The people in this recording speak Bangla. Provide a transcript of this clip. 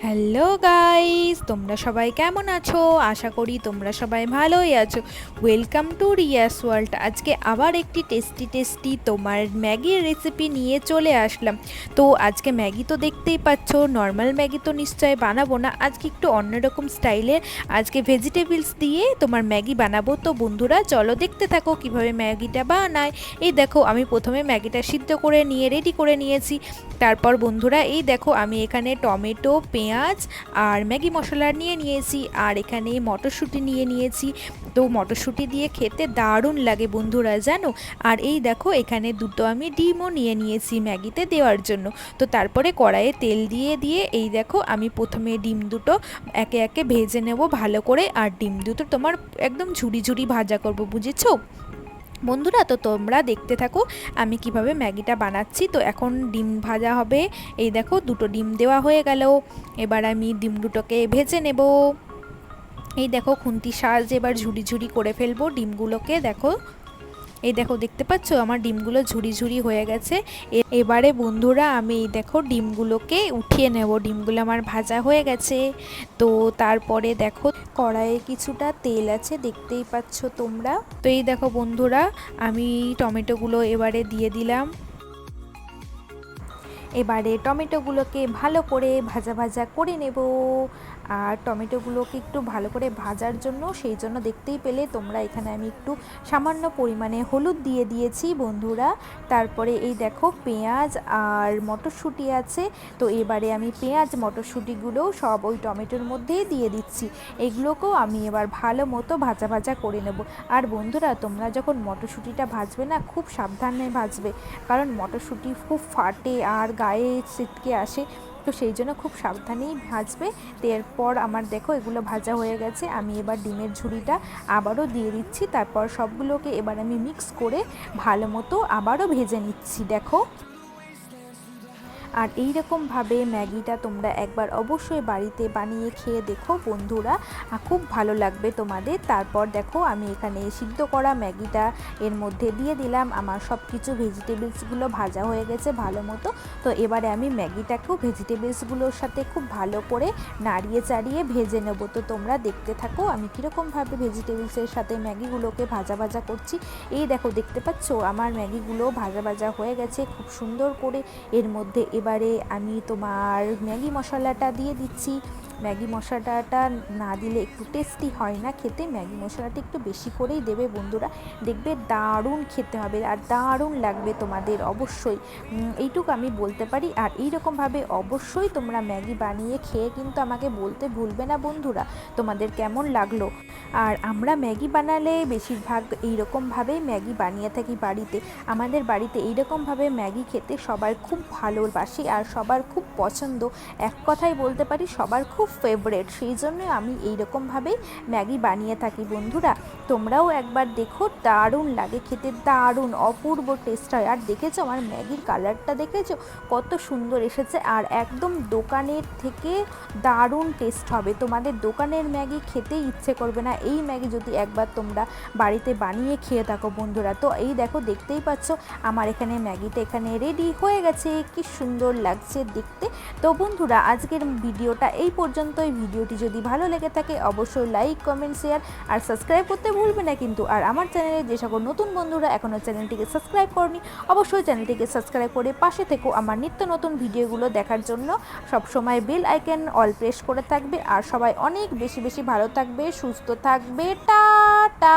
হ্যালো গাইস, তোমরা সবাই কেমন আছো? আশা করি তোমরা সবাই ভালোই আছো। Welcome to Riya's world. আজকে আবার একটি টেস্টি তোমার ম্যাগির রেসিপি নিয়ে চলে আসলাম। তো আজকে ম্যাগি তো দেখতেই পাচ্ছ, নর্মাল ম্যাগি তো নিশ্চয় বানাবো না, আজকে একটু অন্যরকম স্টাইলের আজকে ভেজিটেবলস দিয়ে তোমার ম্যাগি বানাবো। তো বন্ধুরা চলো দেখতে থাকো কিভাবে ম্যাগিটা বানায়। এই দেখো আমি প্রথমে ম্যাগিটা সিদ্ধ করে নিয়ে রেডি করে নিয়েছি। তারপর বন্ধুরা এই দেখো আমি এখানে টমেটো, পেঁয়াজ আর ম্যাগি মশলা নিয়ে নিয়েছি, আর এখানে মটরশুঁটি নিয়ে নিয়েছি। তো মটরশুঁটি দিয়ে খেতে দারুণ লাগে বন্ধুরা, জানো। আর এই দেখো এখানে দুটো আমি ডিমও নিয়ে নিয়েছি ম্যাগিতে দেওয়ার জন্য। তো তারপরে কড়াইয়ে তেল দিয়ে দিয়ে এই দেখো আমি প্রথমে ডিম দুটো একে একে ভেজে নেব ভালো করে। আর ডিম দুটো তোমার একদম ঝুরি ঝুরি ভাজা করব, বুঝেছো বন্ধুরা? তো তোমরা দেখতে থাকো আমি কিভাবে ম্যাগিটা বানাচ্ছি। তো এখন ডিম ভাজা হবে। এই দেখো দুটো ডিম দেওয়া হয়ে গেল। এবার আমি ডিম দুটোকে ভেজে নেব। এই দেখো খুন্তির সাহায্যে এবার ঝুরি ঝুরি করে ফেলবো ডিমগুলোকে। দেখো এই দেখো দেখতে পাচ্ছ আমার ডিমগুলো ঝুরি ঝুরি হয়ে গেছে। এবারে বন্ধুরা আমি এই দেখো ডিমগুলোকে উঠিয়ে নেব। ডিমগুলো আমার ভাজা হয়ে গেছে। তো তারপরে দেখো কড়াইয়ে কিছুটা তেল আছে, দেখতেই পাচ্ছ তোমরা। তো এই দেখো বন্ধুরা আমি টমেটোগুলো এবারে দিয়ে দিলাম। এবারে টমেটোগুলোকে ভালো করে ভাজা ভাজা করে নেব। আর টমেটোগুলোকে একটু ভালো করে ভাজার জন্য সেই জন্য দেখতেই পেলে তোমরা এখানে আমি একটু সামান্য পরিমাণে হলুদ দিয়ে দিয়েছি বন্ধুরা। তারপরে এই দেখো পেঁয়াজ আর মটরশুঁটি আছে। তো এবারে আমি পেঁয়াজ মটরশুঁটিগুলো সব ওই টমেটোর মধ্যেই দিয়ে দিচ্ছি। এগুলোকেও আমি এবার ভালো মতো ভাজা ভাজা করে নেব। আর বন্ধুরা তোমরা যখন মটরশুঁটিটা ভাজবে না, খুব সাবধানে ভাজবে, কারণ মটরশুঁটি খুব ফাটে আর গায়ে ছিটকে আসে। তো সেই জন্য খুব সাবধানেই ভাজবে। এরপর আমার দেখো এগুলো ভাজা হয়ে গেছে। আমি এবার ডিমের ঝুড়িটা আবারও দিয়ে দিচ্ছি। তারপর সবগুলোকে এবার আমি মিক্স করে ভালো মতো আবারও ভেজে নিচ্ছি। দেখো আর এই রকমভাবে ম্যাগিটা তোমরা একবার অবশ্যই বাড়িতে বানিয়ে খেয়ে দেখো বন্ধুরা, খুব ভালো লাগবে তোমাদের। তারপর দেখো আমি এখানে সিদ্ধ করা ম্যাগিটা এর মধ্যে দিয়ে দিলাম। আমার সব কিছু ভেজিটেবলসগুলো ভাজা হয়ে গেছে ভালো মতো। তো এবারে আমি ম্যাগিটাকেও ভেজিটেবলসগুলোর সাথে খুব ভালো করে নাড়িয়ে চাড়িয়ে ভেজে নেব। তো তোমরা দেখতে থাকো আমি কীরকমভাবে ভেজিটেবলসের সাথে ম্যাগিগুলোকে ভাজা ভাজা করছি। এই দেখো দেখতে পাচ্ছ আমার ম্যাগিগুলো ভাজা ভাজা হয়ে গেছে খুব সুন্দর করে। এর মধ্যে এবারে আমি তোমার ম্যাগি মশলাটা দিয়ে দিচ্ছি। ম্যাগি মশলাটা না দিলে একটু টেস্টি হয় না খেতে। ম্যাগি মশলাটা একটু বেশি করেই দেবে বন্ধুরা, দেখবে দারুণ খেতে হবে আর দারুণ লাগবে তোমাদের অবশ্যই, এইটুকু আমি বলতে পারি। আর এইরকমভাবে অবশ্যই তোমরা ম্যাগি বানিয়ে খেয়ে কিন্তু আমাকে বলতে ভুলবে না বন্ধুরা তোমাদের কেমন লাগলো। আর আমরা ম্যাগি বানালে বেশিরভাগ এইরকমভাবেই ম্যাগি বানিয়ে থাকি বাড়িতে। আমাদের বাড়িতে এইরকমভাবে ম্যাগি খেতে সবার খুব ভালোবাসি আর সবার খুব পছন্দ। এক কথায় বলতে পারি সবার খুব ফেভারেট। সেই জন্য আমি এইরকমভাবেই ম্যাগি বানিয়ে থাকি বন্ধুরা। তোমরাও একবার দেখো, দারুণ লাগে খেতে, দারুণ অপূর্ব টেস্ট হয়। আর দেখেছো আমার ম্যাগির কালারটা দেখেছো কত সুন্দর এসেছে, আর একদম দোকানের থেকে দারুণ টেস্ট হবে। তোমাদের দোকানের ম্যাগি খেতেই ইচ্ছে করবে না এই ম্যাগি যদি একবার তোমরা বাড়িতে বানিয়ে খেয়ে থাকো বন্ধুরা। তো এই দেখো দেখতেই পাচ্ছ আমার এখানে ম্যাগিটা এখানে রেডি হয়ে গেছে, কি সুন্দর লাগছে দেখতে। তো বন্ধুরা আজকের ভিডিওটা এই পর্যন্তই। ভিডিওটি যদি ভালো লেগে থাকে অবশ্যই লাইক, কমেন্ট, শেয়ার আর সাবস্ক্রাইব করতে ভুলবে না কিন্তু। আর আমার চ্যানেলে যে সকল নতুন বন্ধুরা এখনও চ্যানেলটিকে সাবস্ক্রাইব করনি, অবশ্যই চ্যানেলটিকে সাবস্ক্রাইব করে পাশে থেকো আমার নিত্য নতুন ভিডিওগুলো দেখার জন্য। সবসময় বেল আইকন অল প্রেস করে থাকবে। আর সবাই অনেক বেশি বেশি ভালো থাকবে, সুস্থ থাকবে। টাটা।